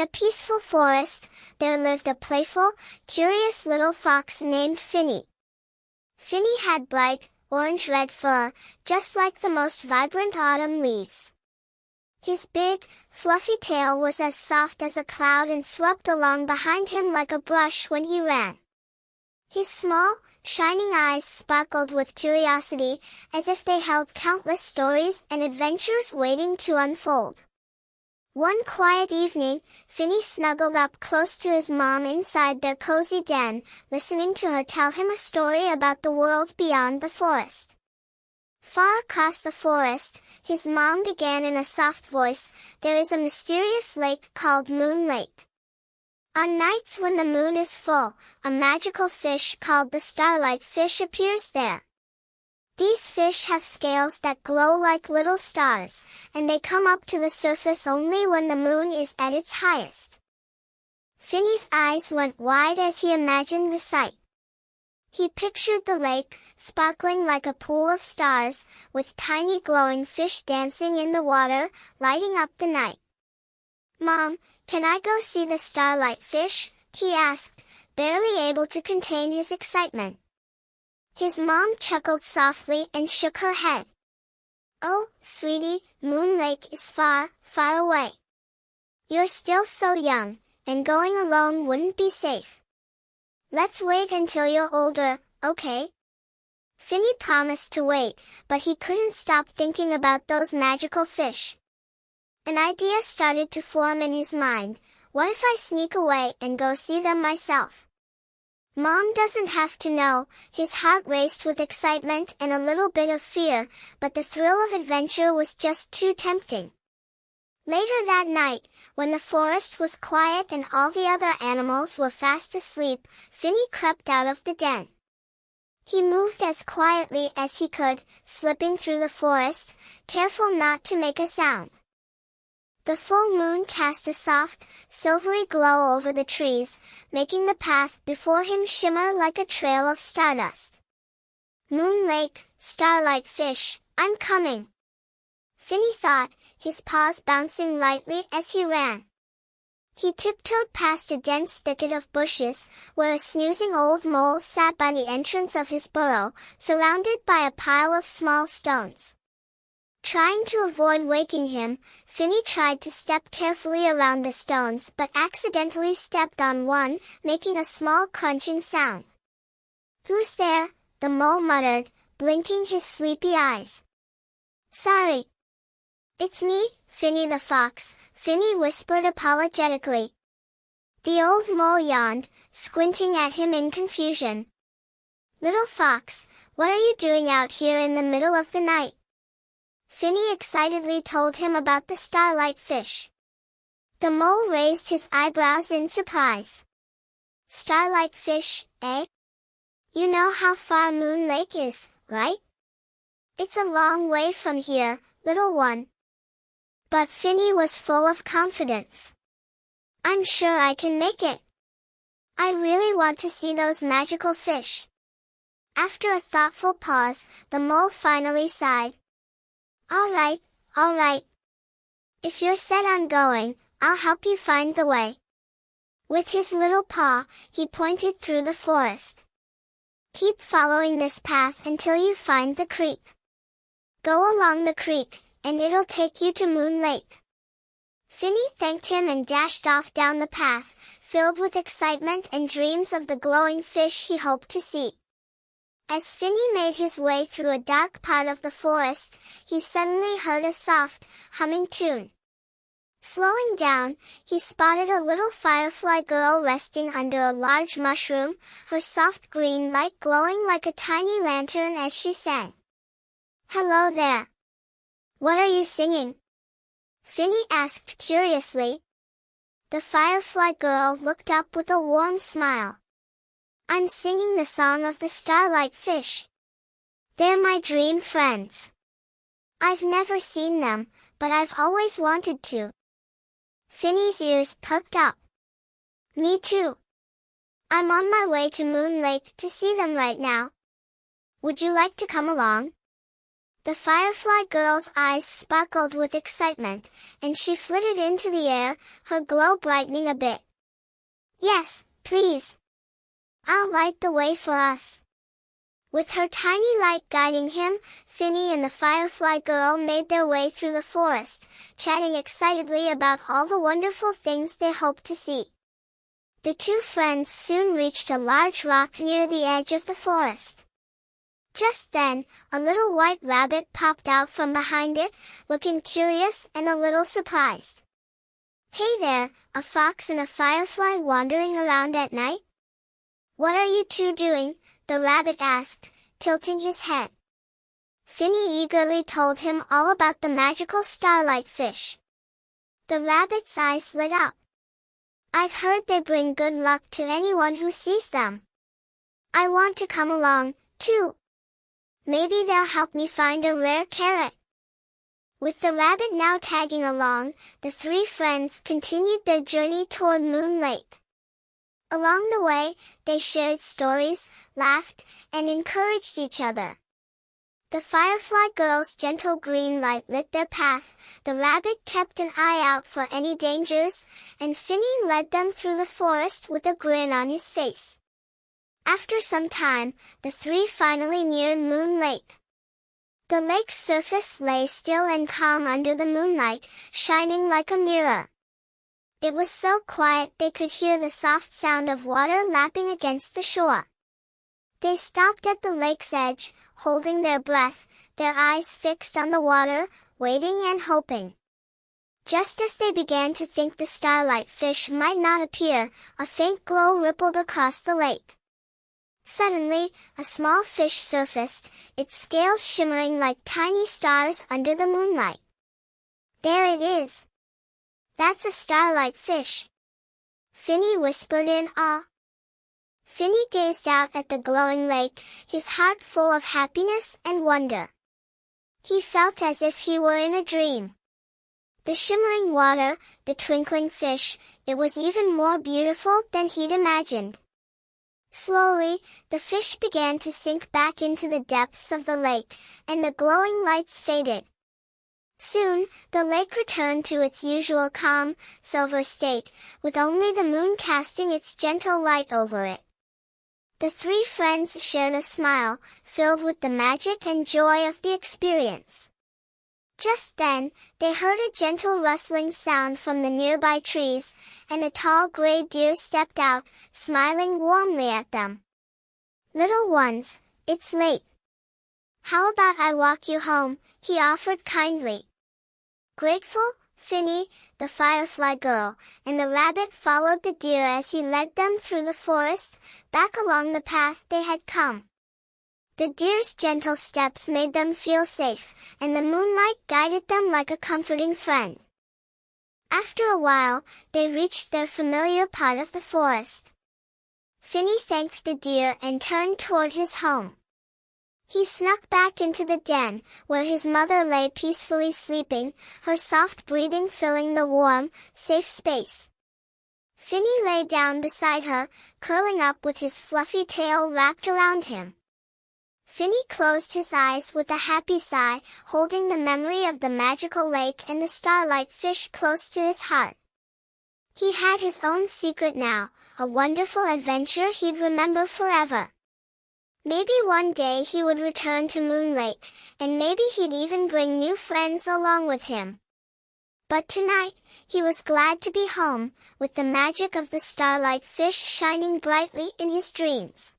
In a peaceful forest, there lived a playful, curious little fox named Finney. Finney had bright, orange-red fur, just like the most vibrant autumn leaves. His big, fluffy tail was as soft as a cloud and swept along behind him like a brush when he ran. His small, shining eyes sparkled with curiosity, as if they held countless stories and adventures waiting to unfold. One quiet evening, Finney snuggled up close to his mom inside their cozy den, listening to her tell him a story about the world beyond the forest. Far across the forest, his mom began in a soft voice, "There is a mysterious lake called Moon Lake. On nights when the moon is full, a magical fish called the starlight fish appears there. These fish have scales that glow like little stars, and they come up to the surface only when the moon is at its highest." Finney's eyes went wide as he imagined the sight. He pictured the lake, sparkling like a pool of stars, with tiny glowing fish dancing in the water, lighting up the night. "Mom, can I go see the starlight fish?" he asked, barely able to contain his excitement. His mom chuckled softly and shook her head. "Oh, sweetie, Moon Lake is far, far away. You're still so young, and going alone wouldn't be safe. Let's wait until you're older, okay?" Finney promised to wait, but he couldn't stop thinking about those magical fish. An idea started to form in his mind. What if I sneak away and go see them myself? Mom doesn't have to know. His heart raced with excitement and a little bit of fear, but the thrill of adventure was just too tempting. Later that night, when the forest was quiet and all the other animals were fast asleep, Finney crept out of the den. He moved as quietly as he could, slipping through the forest, careful not to make a sound. The full moon cast a soft, silvery glow over the trees, making the path before him shimmer like a trail of stardust. "Moon Lake, starlight fish, I'm coming," Finney thought, his paws bouncing lightly as he ran. He tiptoed past a dense thicket of bushes, where a snoozing old mole sat by the entrance of his burrow, surrounded by a pile of small stones. Trying to avoid waking him, Finney tried to step carefully around the stones but accidentally stepped on one, making a small crunching sound. "Who's there?" the mole muttered, blinking his sleepy eyes. "Sorry. It's me, Finney the fox," Finney whispered apologetically. The old mole yawned, squinting at him in confusion. "Little fox, what are you doing out here in the middle of the night?" Finney excitedly told him about the starlight fish. The mole raised his eyebrows in surprise. "Starlight fish, eh? You know how far Moon Lake is, right?" "It's a long way from here, little one." But Finney was full of confidence. "I'm sure I can make it. I really want to see those magical fish." After a thoughtful pause, the mole finally sighed. All right. If you're set on going, I'll help you find the way." With his little paw, he pointed through the forest. "Keep following this path until you find the creek. Go along the creek, and it'll take you to Moon Lake." Finney thanked him and dashed off down the path, filled with excitement and dreams of the glowing fish he hoped to see. As Finney made his way through a dark part of the forest, he suddenly heard a soft, humming tune. Slowing down, he spotted a little firefly girl resting under a large mushroom, her soft green light glowing like a tiny lantern as she sang. "Hello there. What are you singing?" Finney asked curiously. The firefly girl looked up with a warm smile. "I'm singing the song of the starlight fish. They're my dream friends. I've never seen them, but I've always wanted to." Finney's ears perked up. "Me too. I'm on my way to Moon Lake to see them right now. Would you like to come along?" The firefly girl's eyes sparkled with excitement, and she flitted into the air, her glow brightening a bit. "Yes, please. I'll light the way for us." With her tiny light guiding him, Finney and the firefly girl made their way through the forest, chatting excitedly about all the wonderful things they hoped to see. The two friends soon reached a large rock near the edge of the forest. Just then, a little white rabbit popped out from behind it, looking curious and a little surprised. "Hey there, a fox and a firefly wandering around at night? What are you two doing?" the rabbit asked, tilting his head. Finney eagerly told him all about the magical starlight fish. The rabbit's eyes lit up. "I've heard they bring good luck to anyone who sees them. I want to come along, too. Maybe they'll help me find a rare carrot." With the rabbit now tagging along, the three friends continued their journey toward Moon Lake. Along the way, they shared stories, laughed, and encouraged each other. The firefly girl's gentle green light lit their path, the rabbit kept an eye out for any dangers, and Finney led them through the forest with a grin on his face. After some time, the three finally neared Moon Lake. The lake's surface lay still and calm under the moonlight, shining like a mirror. It was so quiet they could hear the soft sound of water lapping against the shore. They stopped at the lake's edge, holding their breath, their eyes fixed on the water, waiting and hoping. Just as they began to think the starlight fish might not appear, a faint glow rippled across the lake. Suddenly, a small fish surfaced, its scales shimmering like tiny stars under the moonlight. "There it is. That's a starlight fish," Finney whispered in awe. Finney gazed out at the glowing lake, his heart full of happiness and wonder. He felt as if he were in a dream. The shimmering water, the twinkling fish, it was even more beautiful than he'd imagined. Slowly, the fish began to sink back into the depths of the lake, and the glowing lights faded. Soon, the lake returned to its usual calm, silver state, with only the moon casting its gentle light over it. The three friends shared a smile, filled with the magic and joy of the experience. Just then, they heard a gentle rustling sound from the nearby trees, and a tall gray deer stepped out, smiling warmly at them. "Little ones, it's late. How about I walk you home?" he offered kindly. Grateful, Finney, the firefly girl, and the rabbit followed the deer as he led them through the forest, back along the path they had come. The deer's gentle steps made them feel safe, and the moonlight guided them like a comforting friend. After a while, they reached their familiar part of the forest. Finney thanked the deer and turned toward his home. He snuck back into the den, where his mother lay peacefully sleeping, her soft breathing filling the warm, safe space. Finney lay down beside her, curling up with his fluffy tail wrapped around him. Finney closed his eyes with a happy sigh, holding the memory of the magical lake and the starlight fish close to his heart. He had his own secret now, a wonderful adventure he'd remember forever. Maybe one day he would return to Moon Lake, and maybe he'd even bring new friends along with him. But tonight, he was glad to be home, with the magic of the starlight fish shining brightly in his dreams.